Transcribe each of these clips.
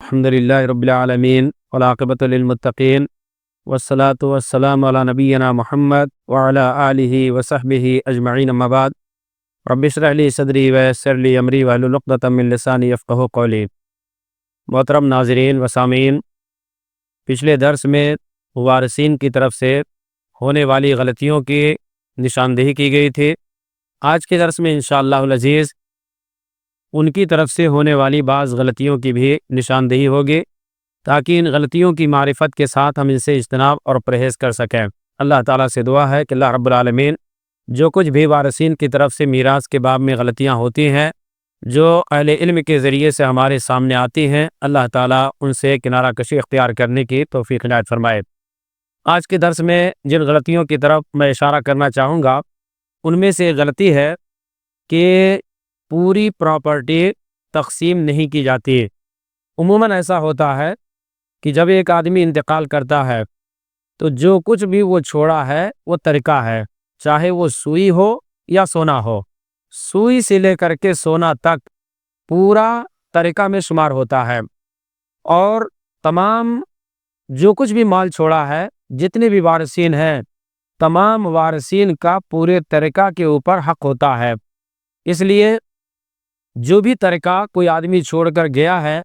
الحمد للہ رب العالمین والعاقبۃ للمتقین والصلاة والسلام علی نبینا محمد وعلی آلہ وصحبہ اجمعین، اما بعد۔ رب اشرح لی صدری ویسر لی امری واحلل عقدۃ من لسانی یفقہوا قولی۔ محترم ناظرین و سامعین، پچھلے درس میں وارثین کی طرف سے ہونے والی غلطیوں کی نشاندہی کی گئی تھی۔ آج کے درس میں انشاءاللہ العزیز ان کی طرف سے ہونے والی بعض غلطیوں کی بھی نشاندہی ہوگی، تاکہ ان غلطیوں کی معرفت کے ساتھ ہم ان سے اجتناب اور پرہیز کر سکیں۔ اللہ تعالیٰ سے دعا ہے کہ اللہ رب العالمین جو کچھ بھی وارثین کی طرف سے میراث کے باب میں غلطیاں ہوتی ہیں، جو اہل علم کے ذریعے سے ہمارے سامنے آتی ہیں، اللہ تعالیٰ ان سے کنارہ کشی اختیار کرنے کی توفیق عنایت فرمائے۔ آج کے درس میں جن غلطیوں کی طرف میں اشارہ کرنا چاہوں گا، ان میں سے غلطی ہے کہ پوری پراپرٹی تقسیم نہیں کی جاتی۔ عموماً ایسا ہوتا ہے کہ جب ایک آدمی انتقال کرتا ہے تو جو کچھ بھی وہ چھوڑا ہے وہ ترکہ ہے، چاہے وہ سوئی ہو یا سونا ہو۔ سوئی سے لے کر کے سونا تک پورا ترکہ میں شمار ہوتا ہے، اور تمام جو کچھ بھی مال چھوڑا ہے، جتنے بھی وارثین ہیں، تمام وارثین کا پورے ترکہ کے اوپر حق ہوتا ہے۔ اس لیے جو بھی ترکہ کوئی آدمی چھوڑ کر گیا ہے،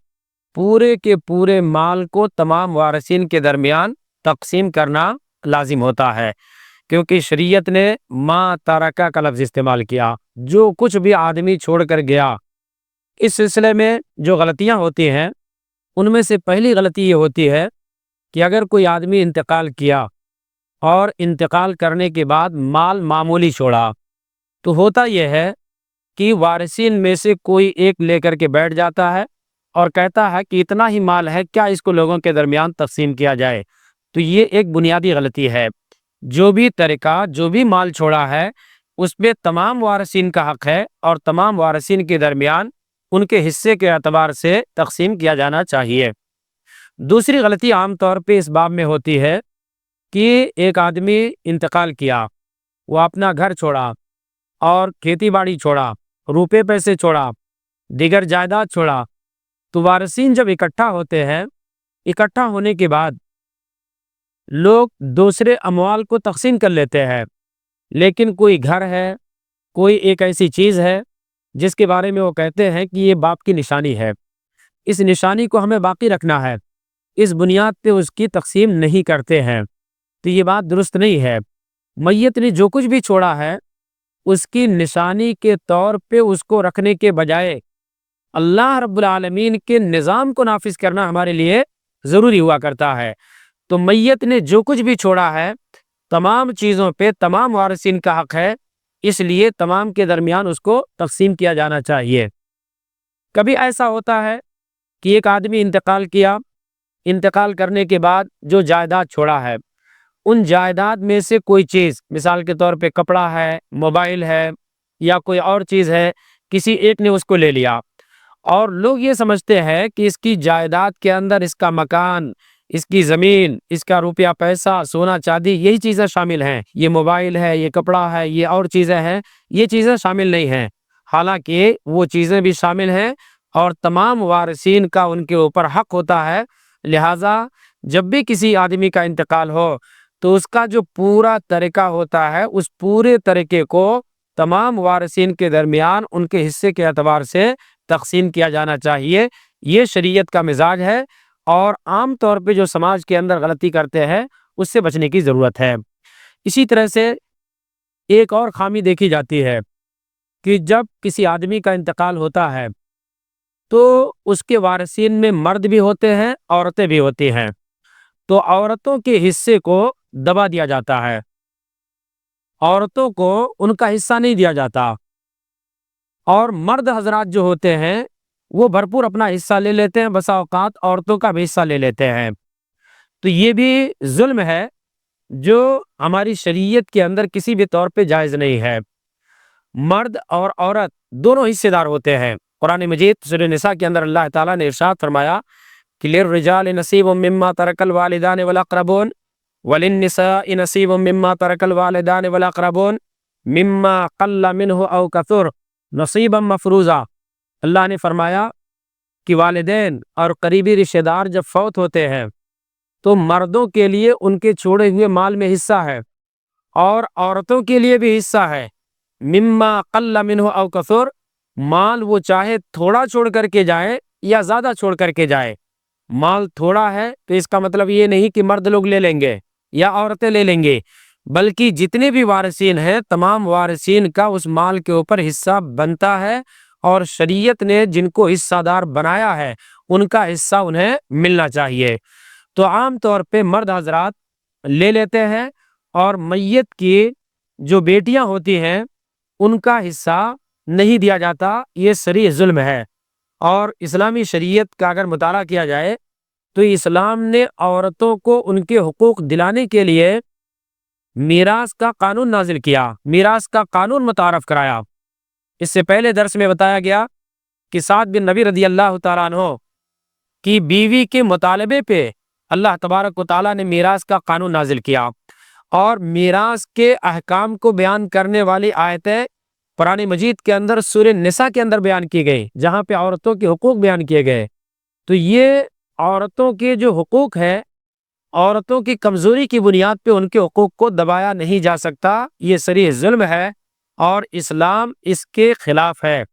پورے کے پورے مال کو تمام وارثین کے درمیان تقسیم کرنا لازم ہوتا ہے، کیونکہ شریعت نے ما ترکہ کا لفظ استعمال کیا۔ جو کچھ بھی آدمی چھوڑ کر گیا، اس سلسلے میں جو غلطیاں ہوتی ہیں، ان میں سے پہلی غلطی یہ ہوتی ہے کہ اگر کوئی آدمی انتقال کیا اور انتقال کرنے کے بعد مال معمولی چھوڑا، تو ہوتا یہ ہے کہ وارثین میں سے کوئی ایک لے کر کے بیٹھ جاتا ہے اور کہتا ہے کہ اتنا ہی مال ہے، کیا اس کو لوگوں کے درمیان تقسیم کیا جائے؟ تو یہ ایک بنیادی غلطی ہے۔ جو بھی ترکہ، جو بھی مال چھوڑا ہے، اس پہ تمام وارثین کا حق ہے، اور تمام وارثین کے درمیان ان کے حصے کے اعتبار سے تقسیم کیا جانا چاہیے۔ دوسری غلطی عام طور پہ اس باب میں ہوتی ہے کہ ایک آدمی انتقال کیا، وہ اپنا گھر چھوڑا اور کھیتی باڑی چھوڑا، روپے پیسے چھوڑا، دیگر جائیداد چھوڑا، تو وارثین جب اکٹھا ہوتے ہیں، اکٹھا ہونے کے بعد لوگ دوسرے اموال کو تقسیم کر لیتے ہیں، لیکن کوئی گھر ہے، کوئی ایک ایسی چیز ہے جس کے بارے میں وہ کہتے ہیں کہ یہ باپ کی نشانی ہے، اس نشانی کو ہمیں باقی رکھنا ہے، اس بنیاد پہ اس کی تقسیم نہیں کرتے ہیں، تو یہ بات درست نہیں ہے۔ میت نے جو کچھ بھی چھوڑا ہے، اس کی نشانی کے طور پہ اس کو رکھنے کے بجائے اللہ رب العالمین کے نظام کو نافذ کرنا ہمارے لیے ضروری ہوا کرتا ہے۔ تو میت نے جو کچھ بھی چھوڑا ہے، تمام چیزوں پہ تمام وارثین کا حق ہے، اس لیے تمام کے درمیان اس کو تقسیم کیا جانا چاہیے۔ کبھی ایسا ہوتا ہے کہ ایک آدمی انتقال کیا، انتقال کرنے کے بعد جو جائیداد چھوڑا ہے، ان جائیداد میں سے کوئی چیز، مثال کے طور پہ کپڑا ہے، موبائل ہے، یا کوئی اور چیز ہے، کسی ایک نے اس کو لے لیا، اور لوگ یہ سمجھتے ہیں کہ اس کی جائیداد کے اندر اس کا مکان، اس کی زمین، اس کا روپیہ پیسہ، سونا چاندی، یہی چیزیں شامل ہیں، یہ موبائل ہے، یہ کپڑا ہے، یہ اور چیزیں ہیں، یہ چیزیں شامل نہیں ہیں۔ حالانکہ وہ چیزیں بھی شامل ہیں، اور تمام وارثین کا ان کے اوپر حق ہوتا ہے۔ لہٰذا جب بھی کسی آدمی کا انتقال ہو، تو اس کا جو پورا ترکہ ہوتا ہے، اس پورے ترکے کو تمام وارثین کے درمیان ان کے حصے کے اعتبار سے تقسیم کیا جانا چاہیے۔ یہ شریعت کا مزاج ہے، اور عام طور پہ جو سماج کے اندر غلطی کرتے ہیں، اس سے بچنے کی ضرورت ہے۔ اسی طرح سے ایک اور خامی دیکھی جاتی ہے کہ جب کسی آدمی کا انتقال ہوتا ہے، تو اس کے وارثین میں مرد بھی ہوتے ہیں، عورتیں بھی ہوتی ہیں، تو عورتوں کے حصے کو دبا دیا جاتا ہے، عورتوں کو ان کا حصہ نہیں دیا جاتا، اور مرد حضرات جو ہوتے ہیں وہ بھرپور اپنا حصہ لے لیتے ہیں، بسا اوقات عورتوں کا بھی حصہ لے لیتے ہیں۔ تو یہ بھی ظلم ہے جو ہماری شریعت کے اندر کسی بھی طور پہ جائز نہیں ہے۔ مرد اور عورت دونوں حصے دار ہوتے ہیں۔ قرآن مجید سورہ نساء کے اندر اللہ تعالیٰ نے ارشاد فرمایا کہ لِلرِّجَالِ نَصِیبٌ مِّمَّا تَرَکَ الْوَالِدَانِ وَالْأَقْرَبُونَ وَلِلنِّسَاءِ نَصِیبٌ مِّمَّا تَرَکَ الْوَالِدَانِ وَالْأَقْرَبُونَ مِّمَّا قَلَّ مِنْهُ أَوْ كَثُرَ نَصِیبًا مَفْرُوضًا۔ اللہ نے فرمایا کہ والدین اور قریبی رشتہ دار جب فوت ہوتے ہیں تو مردوں کے لیے ان کے چھوڑے ہوئے مال میں حصہ ہے اور عورتوں کے لیے بھی حصہ ہے۔ مما قل منہ او کثر، مال وہ چاہے تھوڑا چھوڑ کر کے جائے یا زیادہ چھوڑ کر کے جائے۔ مال تھوڑا ہے تو اس کا مطلب یہ نہیں کہ مرد لوگ لے لیں گے یا عورتیں لے لیں گے، بلکہ جتنے بھی وارثین ہیں تمام وارثین کا اس مال کے اوپر حصہ بنتا ہے، اور شریعت نے جن کو حصہ دار بنایا ہے ان کا حصہ انہیں ملنا چاہیے۔ تو عام طور پہ مرد حضرات لے لیتے ہیں، اور میت کی جو بیٹیاں ہوتی ہیں ان کا حصہ نہیں دیا جاتا، یہ صریح ظلم ہے۔ اور اسلامی شریعت کا اگر مطالعہ کیا جائے تو اسلام نے عورتوں کو ان کے حقوق دلانے کے لیے میراث کا قانون نازل کیا، میراث کا قانون متعارف کرایا۔ اس سے پہلے درس میں بتایا گیا کہ سعد بن نبی رضی اللہ تعالیٰ عنہ کی بیوی کے مطالبے پہ اللہ تبارک و تعالیٰ نے میراث کا قانون نازل کیا، اور میراث کے احکام کو بیان کرنے والی آیتیں قرآن مجید کے اندر سورہ نساء کے اندر بیان کی گئی، جہاں پہ عورتوں کے حقوق بیان کیے گئے۔ تو یہ عورتوں کے جو حقوق ہے، عورتوں کی کمزوری کی بنیاد پہ ان کے حقوق کو دبایا نہیں جا سکتا، یہ صریح ظلم ہے اور اسلام اس کے خلاف ہے۔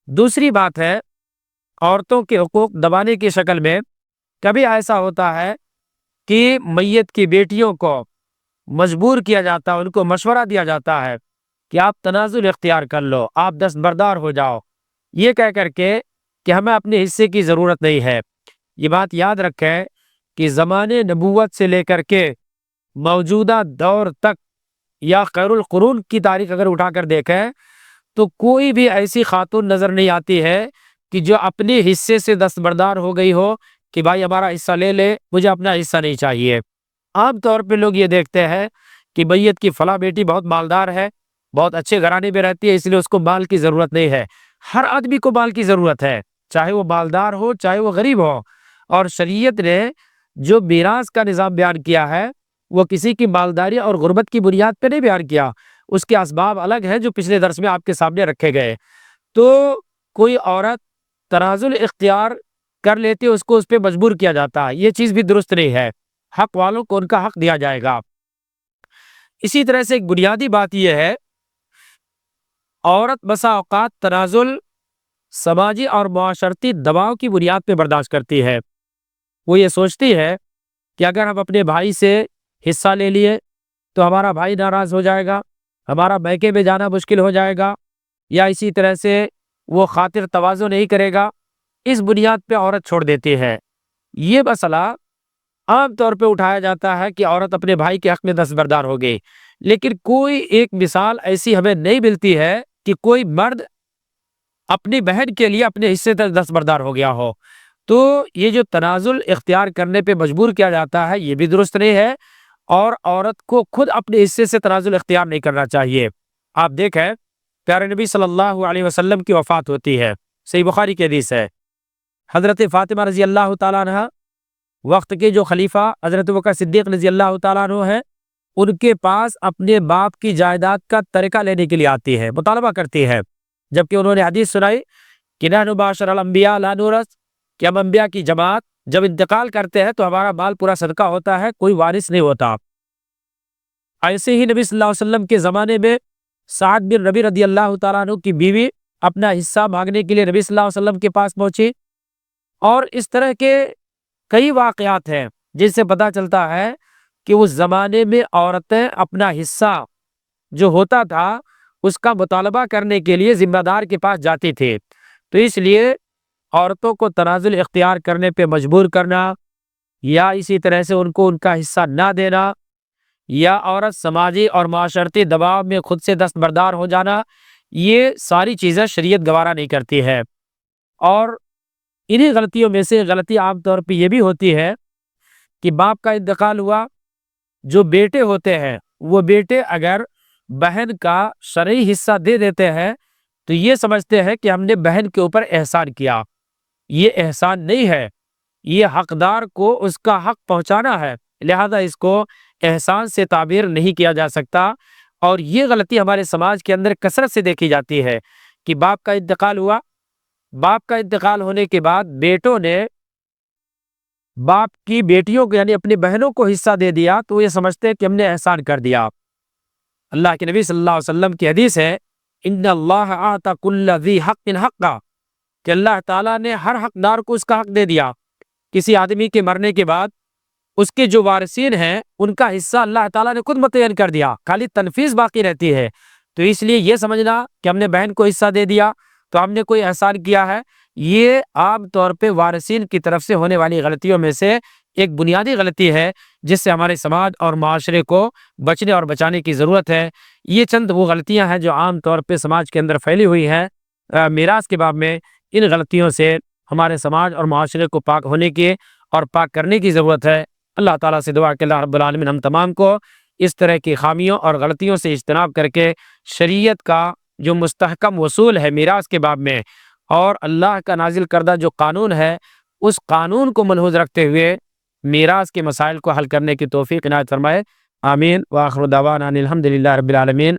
دوسری بات ہے، عورتوں کے حقوق دبانے کی شکل میں کبھی ایسا ہوتا ہے کہ میت کی بیٹیوں کو مجبور کیا جاتا ہے، ان کو مشورہ دیا جاتا ہے کہ آپ تنازل اختیار کر لو، آپ دستبردار ہو جاؤ، یہ کہہ کر کے کہ ہمیں اپنے حصے کی ضرورت نہیں ہے۔ یہ بات یاد رکھیں کہ زمانے نبوت سے لے کر کے موجودہ دور تک یا خیر القرون کی تاریخ اگر اٹھا کر دیکھیں تو کوئی بھی ایسی خاتون نظر نہیں آتی ہے کہ جو اپنے حصے سے دستبردار ہو گئی ہو کہ بھائی ہمارا حصہ لے لے، مجھے اپنا حصہ نہیں چاہیے۔ عام طور پہ لوگ یہ دیکھتے ہیں کہ میت کی فلاں بیٹی بہت مالدار ہے، بہت اچھے گھرانے میں رہتی ہے، اس لیے اس کو مال کی ضرورت نہیں ہے۔ ہر آدمی کو مال کی ضرورت ہے، چاہے وہ مالدار ہو چاہے وہ غریب ہو، اور شریعت نے جو میراث کا نظام بیان کیا ہے وہ کسی کی مالداری اور غربت کی بنیاد پہ نہیں بیان کیا، اس کے اسباب الگ ہیں جو پچھلے درس میں آپ کے سامنے رکھے گئے۔ تو کوئی عورت تنازل اختیار کر لیتی ہے، اس کو اس پہ مجبور کیا جاتا ہے، یہ چیز بھی درست نہیں ہے۔ حق والوں کو ان کا حق دیا جائے گا۔ اسی طرح سے ایک بنیادی بات یہ ہے، عورت بسا اوقات تنازل سماجی اور معاشرتی دباؤ کی بنیاد پہ برداشت کرتی ہے۔ وہ یہ سوچتی ہے کہ اگر ہم اپنے بھائی سے حصہ لے لیے تو ہمارا بھائی ناراض ہو جائے گا، ہمارا میکے میں جانا مشکل ہو جائے گا، یا اسی طرح سے وہ خاطر تواضع نہیں کرے گا، اس بنیاد پہ عورت چھوڑ دیتی ہے۔ یہ مسئلہ عام طور پہ اٹھایا جاتا ہے کہ عورت اپنے بھائی کے حق میں دستبردار ہو گئی، لیکن کوئی ایک مثال ایسی ہمیں نہیں ملتی ہے کہ کوئی مرد اپنی بہن کے لیے اپنے حصے تک دستبردار ہو گیا ہو۔ تو یہ جو تنازل اختیار کرنے پہ مجبور کیا جاتا ہے یہ بھی درست نہیں ہے، اور عورت کو خود اپنے حصے سے تنازل اختیار نہیں کرنا چاہیے۔ آپ دیکھیں پیارے نبی صلی اللہ علیہ وسلم کی وفات ہوتی ہے، صحیح بخاری کی حدیث ہے۔ حضرت فاطمہ رضی اللہ تعالیٰ عنہ وقت کے جو خلیفہ حضرت ابوبکر صدیق رضی اللہ تعالیٰ عنہ ہے، ان کے پاس اپنے باپ کی جائیداد کا ترکہ لینے کے لیے آتی ہے، مطالبہ کرتی ہے، جبکہ انہوں نے حدیث سنائی کہ نحن معاشر الانبیاء لا نورث، کہ ہم انبیاء کی جماعت جب انتقال کرتے ہیں تو ہمارا مال پورا صدقہ ہوتا ہے، کوئی وارث نہیں ہوتا۔ ایسے ہی نبی صلی اللہ علیہ وسلم کے زمانے میں سعد بن ربیع رضی اللہ تعالیٰ عنہ کی بیوی اپنا حصہ مانگنے کے لیے نبی صلی اللہ علیہ وسلم کے پاس پہنچی، اور اس طرح کے کئی واقعات ہیں جن سے پتہ چلتا ہے کہ اس زمانے میں عورتیں اپنا حصہ جو ہوتا تھا اس کا مطالبہ کرنے کے لیے ذمہ دار کے پاس جاتی تھی۔ تو اس لیے عورتوں کو تنازل اختیار کرنے پہ مجبور کرنا، یا اسی طرح سے ان کو ان کا حصہ نہ دینا، یا عورت سماجی اور معاشرتی دباؤ میں خود سے دستبردار ہو جانا، یہ ساری چیزیں شریعت گوارا نہیں کرتی ہے۔ اور انہی غلطیوں میں سے غلطی عام طور پہ یہ بھی ہوتی ہے کہ باپ کا انتقال ہوا، جو بیٹے ہوتے ہیں وہ بیٹے اگر بہن کا شرعی حصہ دے دیتے ہیں تو یہ سمجھتے ہیں کہ ہم نے بہن کے اوپر احسان کیا۔ یہ احسان نہیں ہے، یہ حقدار کو اس کا حق پہنچانا ہے، لہذا اس کو احسان سے تعبیر نہیں کیا جا سکتا۔ اور یہ غلطی ہمارے سماج کے اندر کثرت سے دیکھی جاتی ہے کہ باپ کا انتقال ہوا باپ کا انتقال ہونے کے بعد بیٹوں نے باپ کی بیٹیوں کو یعنی اپنی بہنوں کو حصہ دے دیا تو یہ سمجھتے ہیں کہ ہم نے احسان کر دیا. اللہ کے نبی صلی اللہ علیہ وسلم کی حدیث ہے ان اللہ اعطى كل ذی حق حقا، کہ اللہ تعالیٰ نے ہر حقدار کو اس کا حق دے دیا. کسی آدمی کے مرنے کے بعد اس کے جو وارثین ہیں ان کا حصہ اللہ تعالیٰ نے خود متعین کر دیا، خالی تنفیذ باقی رہتی ہے. تو اس لیے یہ سمجھنا کہ ہم نے بہن کو حصہ دے دیا تو ہم نے کوئی احسان کیا ہے، یہ عام طور پہ وارثین کی طرف سے ہونے والی غلطیوں میں سے ایک بنیادی غلطی ہے جس سے ہمارے سماج اور معاشرے کو بچنے اور بچانے کی ضرورت ہے. یہ چند وہ غلطیاں ہیں جو عام طور پہ سماج کے اندر پھیلی ہوئی ہیں. میراث کے باب میں ان غلطیوں سے ہمارے سماج اور معاشرے کو پاک ہونے کی اور پاک کرنے کی ضرورت ہے. اللہ تعالیٰ سے دعا کہ اللہ رب العالمین ہم تمام کو اس طرح کی خامیوں اور غلطیوں سے اجتناب کر کے شریعت کا جو مستحکم اصول ہے میراث کے باب میں اور اللہ کا نازل کردہ جو قانون ہے اس قانون کو ملحوظ رکھتے ہوئے میراث کے مسائل کو حل کرنے کی توفیق عنایت فرمائے. آمین. وآخر دعوانا ان الحمد للہ رب العالمین.